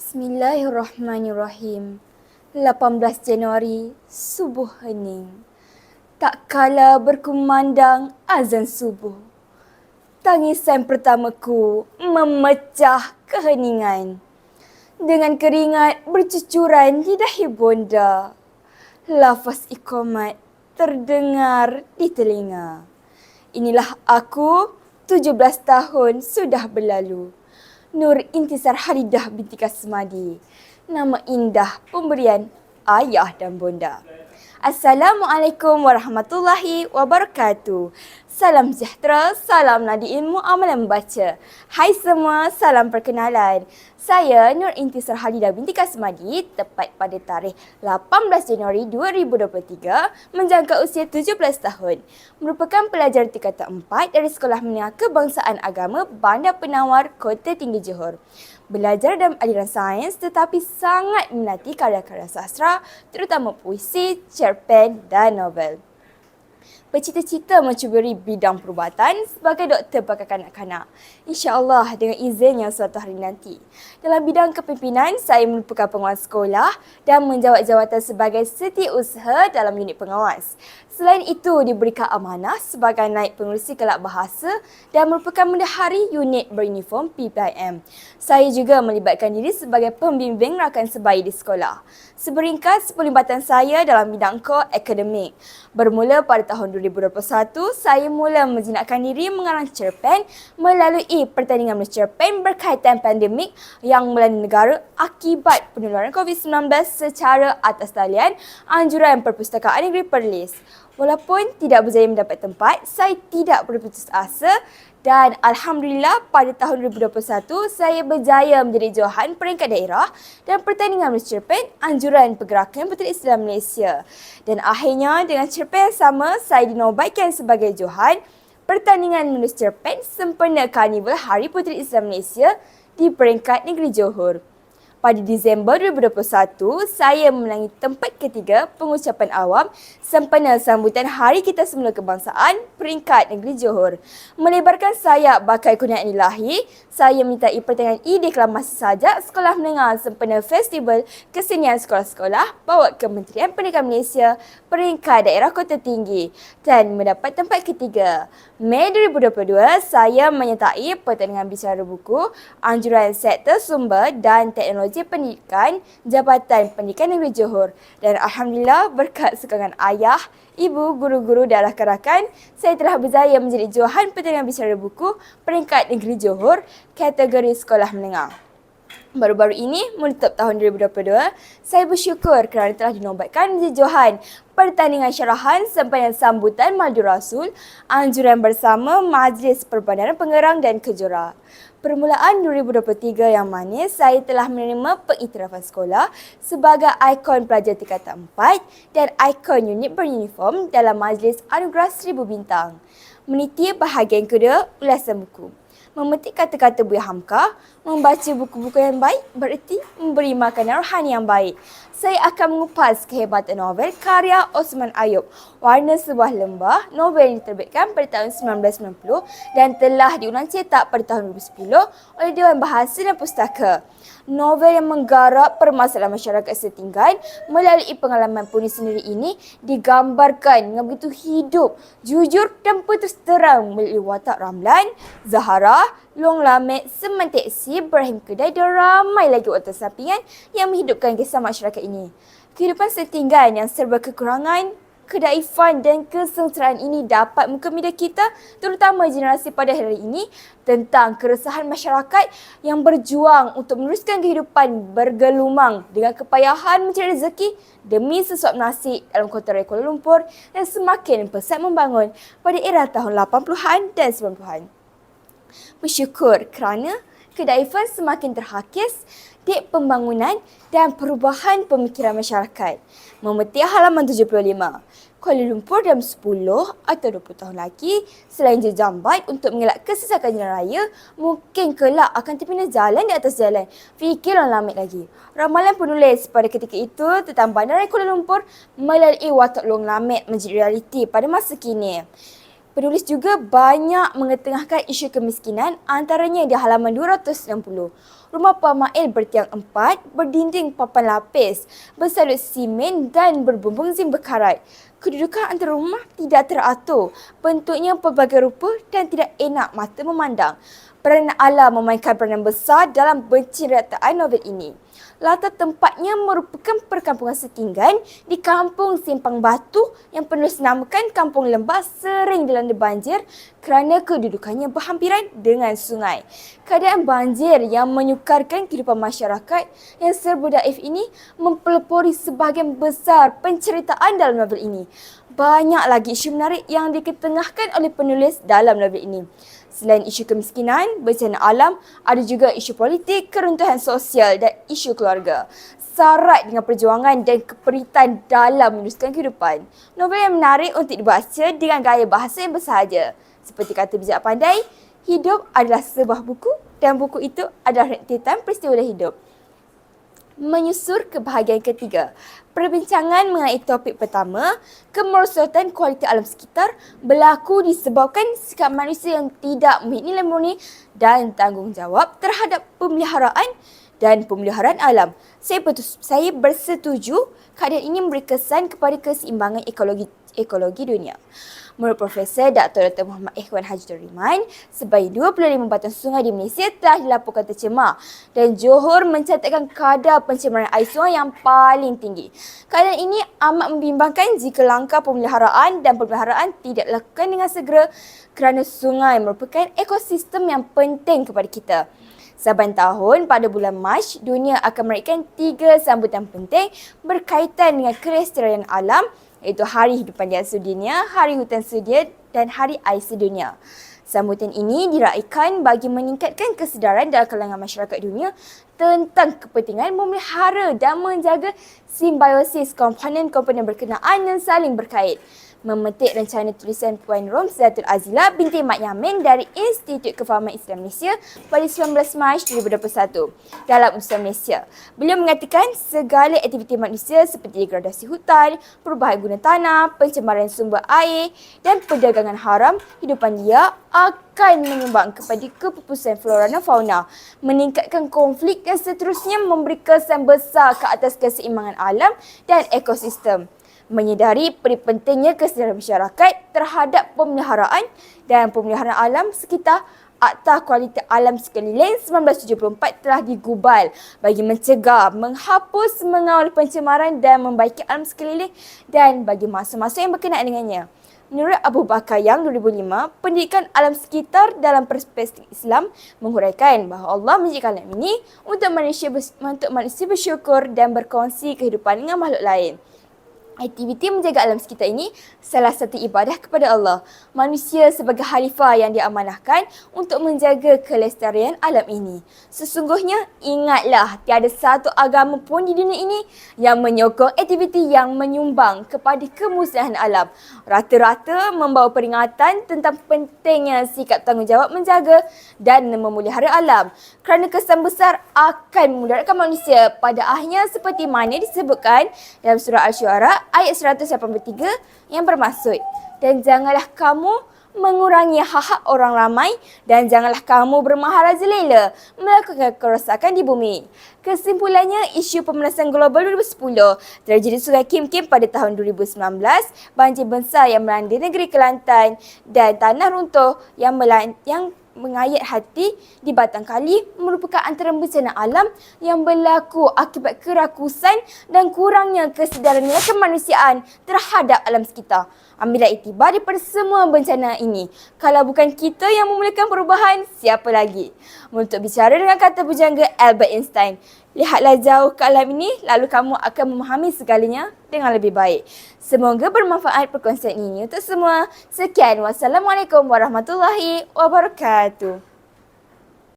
Bismillahirrahmanirrahim. 18 Januari, subuh hening. Tak kala berkumandang azan subuh, tangisan pertamaku memecah keheningan. Dengan keringat bercucuran di dahi bonda, lafaz iqamat terdengar di telinga. Inilah aku, 17 tahun sudah berlalu. Nur Intisar Halidah binti Kasmadi. Nama indah pemberian ayah dan bonda. Assalamualaikum warahmatullahi wabarakatuh. Salam sejahtera, salam nadi ilmu, amalan membaca. Hai semua, salam perkenalan. Saya Nur Intisar Halidah binti Kasmadi, tepat pada tarikh 18 Januari 2023, menjangka usia 17 tahun. Merupakan pelajar tingkatan 4 dari Sekolah Menengah Kebangsaan Agama Bandar Penawar, Kota Tinggi Johor. Belajar dalam aliran sains tetapi sangat minati karya-karya sastra, terutama puisi, cerpen dan novel. Bercita-cita mencuburi bidang perubatan sebagai doktor pakar kanak-kanak. InsyaAllah dengan izinnya suatu hari nanti. Dalam bidang kepimpinan, saya merupakan pengawas sekolah dan menjawat jawatan sebagai setiausaha dalam unit pengawas. Selain itu, diberikan amanah sebagai naib pengerusi kelab bahasa dan merupakan bendahari unit beruniform PPIM. Saya juga melibatkan diri sebagai pembimbing rakan sebaya di sekolah. Seberingkas pelibatan saya dalam bidang akademik. Bermula pada tahun 2021, saya mula menjinakkan diri mengarang cerpen melalui pertandingan cerpen berkaitan pandemik yang melanda negara akibat penularan COVID-19 secara atas talian anjuran Perpustakaan Negeri Perlis. Walaupun tidak berjaya mendapat tempat, saya tidak berputus asa dan Alhamdulillah pada tahun 2021 saya berjaya menjadi johan peringkat daerah dan pertandingan menulis cerpen anjuran Pergerakan Puteri Islam Malaysia. Dan akhirnya dengan cerpen yang sama saya dinobatkan sebagai johan pertandingan menulis cerpen sempena Karnival Hari Puteri Islam Malaysia di peringkat negeri Johor. Pada Disember 2021, saya memenangi tempat ketiga pengucapan awam sempena sambutan Hari Kita Semula Kebangsaan peringkat negeri Johor. Melebarkan sayap bakai kurniaan ilahi, saya mintai pertandingan deklamasi sajak sekolah menengah sempena Festival Kesenian Sekolah-Sekolah bawa Kementerian Pendidikan Malaysia peringkat daerah Kota Tinggi dan mendapat tempat ketiga. Mei 2022, saya menyertai pertandingan bicara buku, anjuran sektor sumber dan teknologi pendidikan Jabatan Pendidikan Negeri Johor. Dan Alhamdulillah berkat sokongan ayah, ibu, guru-guru dan rakan-rakan, saya telah berjaya menjadi johan pertandingan bicara buku peringkat negeri Johor kategori sekolah menengah. Baru-baru ini, menutup tahun 2022, saya bersyukur kerana telah dinobatkan menjadi johan pertandingan syarahan sempena sambutan Madu Rasul, anjuran bersama Majlis Perbandaran Pengerang dan Kejora. Permulaan 2023 yang manis, saya telah menerima pengiktirafan sekolah sebagai ikon pelajar tingkatan 4 dan ikon unit beruniform dalam Majlis Anugerah 1000 Bintang. Meniti bahagian kedua, ulasan buku. Memetik kata-kata Buya Hamka, membaca buku-buku yang baik bererti memberi makanan rohani yang baik. Saya akan mengupas kehebatan novel karya Osman Ayub, Warna Sebuah Lembah, novel yang diterbitkan pada tahun 1990 dan telah diulang cetak pada tahun 2010 oleh Dewan Bahasa dan Pustaka. Novel yang menggarap permasalahan masyarakat setinggan melalui pengalaman penulis sendiri ini digambarkan dengan begitu hidup, jujur dan putus terang melalui watak Ramlan, Zahara, Long Lamek, Semantik Si, Ibrahim Kedai dan ramai lagi watak sampingan yang menghidupkan kisah masyarakat ini. Kehidupan setinggan yang serba kekurangan, kedaifan dan kesengsaraan ini dapat mengkemida kita, terutama generasi pada hari ini, tentang keresahan masyarakat yang berjuang untuk meneruskan kehidupan bergelumang dengan kepayahan mencari rezeki demi sesuap nasi dalam kota raya Kuala Lumpur dan semakin pesat membangun pada era tahun 80-an dan 90-an. Bersyukur kerana kedaifan semakin terhakis di pembangunan dan perubahan pemikiran masyarakat. Memetik halaman 75. Kuala Lumpur dalam 10 atau 20 tahun lagi, selain jejambat untuk mengelak kesesakan jalan raya, mungkin kelak akan terpindah jalan di atas jalan. Fikir orang lamik lagi. Ramalan penulis pada ketika itu tentang Bandaraya Kuala Lumpur melalui watak Long Lamek menjadi realiti pada masa kini. Penulis juga banyak mengetengahkan isu kemiskinan, antaranya di halaman 260. Rumah Puan Mail bertiang 4, berdinding papan lapis, bersalut simen dan berbumbung zim berkarat. Kedudukan antara rumah tidak teratur, bentuknya pelbagai rupa dan tidak enak mata memandang. Peranan alam memainkan peranan besar dalam penceritaan novel ini. Latar tempatnya merupakan perkampungan setinggan di Kampung Simpang Batu yang penulis namakan Kampung Lembah sering dilanda banjir kerana kedudukannya berhampiran dengan sungai. Keadaan banjir yang menyukarkan kehidupan masyarakat yang serba daif ini mempelopori sebahagian besar penceritaan dalam novel ini. Banyak lagi isu menarik yang diketengahkan oleh penulis dalam novel ini. Selain isu kemiskinan, bencana alam, ada juga isu politik, keruntuhan sosial dan isu keluarga. Syarat dengan perjuangan dan keperitan dalam meneruskan kehidupan. Novel yang menarik untuk dibaca dengan gaya bahasa yang bersahaja. Seperti kata bijak pandai, hidup adalah sebuah buku dan buku itu adalah rentetan peristiwa hidup. Menyusur ke bahagian ketiga. Perbincangan mengenai topik pertama, kemerosotan kualiti alam sekitar berlaku disebabkan sikap manusia yang tidak memiliki nilai murni dan tanggungjawab terhadap pemeliharaan alam. Saya bersetuju keadaan ini memberi kesan kepada keseimbangan ekologi dunia. Menurut Profesor Dr. Muhammad Ikhwan Haji Doriman, sebanyak 25 batang sungai di Malaysia telah dilaporkan tercemar dan Johor mencatatkan kadar pencemaran air sungai yang paling tinggi. Keadaan ini amat membimbangkan jika langkah pemeliharaan tidak dilakukan dengan segera kerana sungai merupakan ekosistem yang penting kepada kita. Saban tahun pada bulan Mac, dunia akan meraihkan 3 sambutan penting berkaitan dengan kelestarian alam, iaitu Hari Hidupan Liar Sedunia, Hari Hutan Sedunia dan Hari Air Sedunia. Sambutan ini diraihkan bagi meningkatkan kesedaran dalam kalangan masyarakat dunia tentang kepentingan memelihara dan menjaga simbiosis komponen-komponen berkenaan yang saling berkait. Memetik rencana tulisan Puan Romzatul Azila binti Mat Yamin dari Institut Kefahaman Islam Malaysia pada 19 Mac 2021 dalam Usaha Malaysia. Beliau mengatakan segala aktiviti manusia seperti degradasi hutan, perubahan guna tanah, pencemaran sumber air dan perdagangan haram hidupan liar akan menyumbang kepada kepupusan flora dan fauna, meningkatkan konflik dan seterusnya memberi kesan besar ke atas keseimbangan alam dan ekosistem. Menyedari pentingnya kesedaran masyarakat terhadap pemeliharaan alam sekitar, Akta Kualiti Alam Sekeliling 1974 telah digubal bagi mencegah, menghapus, mengawal pencemaran dan membaiki alam sekeliling dan bagi masa-masa yang berkenaan dengannya. Menurut Abu Bakar Yang 2005, pendidikan alam sekitar dalam perspektif Islam menghuraikan bahawa Allah menjadikan alam ini untuk manusia bersyukur dan berkongsi kehidupan dengan makhluk lain. Aktiviti menjaga alam sekitar ini salah satu ibadah kepada Allah. Manusia sebagai khalifah yang diamanahkan untuk menjaga kelestarian alam ini. Sesungguhnya, ingatlah tiada satu agama pun di dunia ini yang menyokong aktiviti yang menyumbang kepada kemusnahan alam. Rata-rata membawa peringatan tentang pentingnya sikap tanggungjawab menjaga dan memelihara alam. Kerana kesan besar akan memudaratkan manusia pada akhirnya seperti mana disebutkan dalam surah Al-Syu'ara ayat 183 yang bermaksud, dan janganlah kamu mengurangi hak-hak orang ramai dan janganlah kamu bermaharajalela melakukan kerosakan di bumi. Kesimpulannya, isu pemanasan global 2010, tragedi Sungai Kim pada tahun 2019, banjir besar yang melanda negeri Kelantan dan tanah runtuh yang mengayat hati di Batang Kali merupakan antara bencana alam yang berlaku akibat kerakusan dan kurangnya kesedaran nilai kemanusiaan terhadap alam sekitar. Ambillah iktibar daripada semua bencana ini. Kalau bukan kita yang memulakan perubahan, siapa lagi? Untuk bicara dengan kata pujangga Albert Einstein, lihatlah jauh ke alam ini, lalu kamu akan memahami segalanya dengan lebih baik. Semoga bermanfaat perkongsian ini untuk semua. Sekian, wassalamualaikum warahmatullahi wabarakatuh.